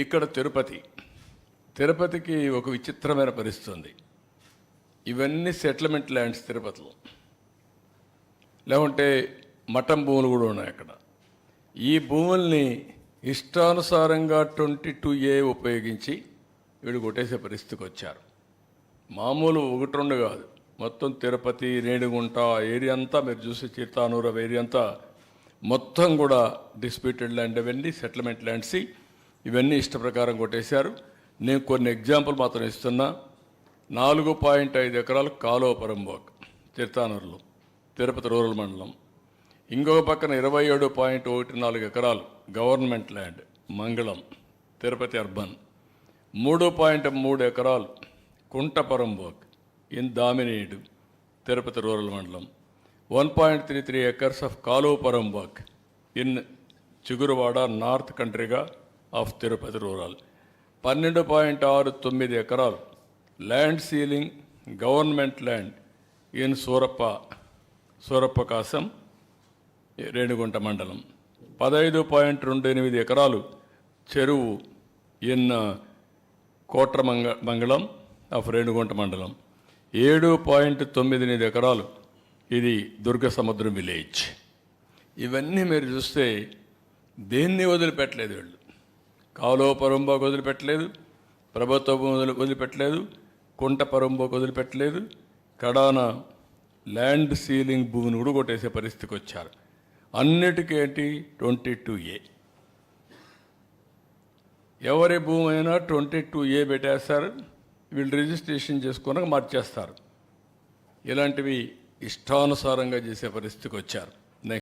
ఇక్కడ తిరుపతికి ఒక విచిత్రమైన పరిస్థితి ఉంది. ఇవన్నీ సెటిల్మెంట్ ల్యాండ్స్ తిరుపతిలో, లేకుంటే మఠం భూములు కూడా ఉన్నాయి అక్కడ. ఈ భూముల్ని ఇష్టానుసారంగా 22A ఉపయోగించి వీడు కొట్టేసే పరిస్థితికి వచ్చారు. మామూలు 1-2 కాదు, మొత్తం తిరుపతి, రేణిగుంట ఏరియా అంతా మీరు చూసి చిత్తానూరు ఏరియా అంతా మొత్తం కూడా డిస్ప్యూటెడ్ ల్యాండ్, అవన్నీ సెటిల్మెంట్ ల్యాండ్స్. ఇవన్నీ ఇష్ట ప్రకారం కొట్టేశారు. నేను కొన్ని ఎగ్జాంపుల్ మాత్రం ఇస్తున్నా. 4.5 ఎకరాలు కాలువపురంబోక్ చిత్తానూరులో, తిరుపతి రూరల్ మండలం. ఇంకొక పక్కన 27.14 ఎకరాలు గవర్నమెంట్ ల్యాండ్ మంగళం, తిరుపతి అర్బన్. 3.3 ఎకరాలు కుంటపురంబోక్ ఇన్ దామినేడు, తిరుపతి రూరల్ మండలం. 1.33 acres ఆఫ్ కాలువపురంబోక్ ఇన్ చిగురువాడ, నార్త్ కంట్రీగా ఆఫ్ తిరుపతి రూరల్. 12.69 ఎకరాలు land ceiling government land in Surappa Kasam, Renigunta మండలం. 15.28 ఎకరాలు చెరువు ఇన్ కోట్రమంగళం ఆఫ్ రేణిగుంట మండలం. 7.98 ఎకరాలు ఇది దుర్గ సముద్రం విలేజ్. ఇవన్నీ మీరు చూస్తే దేన్ని వదిలిపెట్టలేదు వీళ్ళు. కాలువపురంబోక్ వదిలిపెట్టలేదు, ప్రభుత్వ భూములు వదిలిపెట్టలేదు, కుంటపురంబోక్ వదిలిపెట్టలేదు, కడాన ల్యాండ్ సీలింగ్ భూమిని కూడా కొట్టేసే పరిస్థితికి వచ్చారు. అన్నిటికీ ఏంటి 22A. ఎవరి భూమి అయినా 22A పెట్టేస్తారు. వీళ్ళు రిజిస్ట్రేషన్ చేసుకున్నాక మార్చేస్తారు. ఇలాంటివి ఇష్టానుసారంగా చేసే పరిస్థితికి వచ్చారు.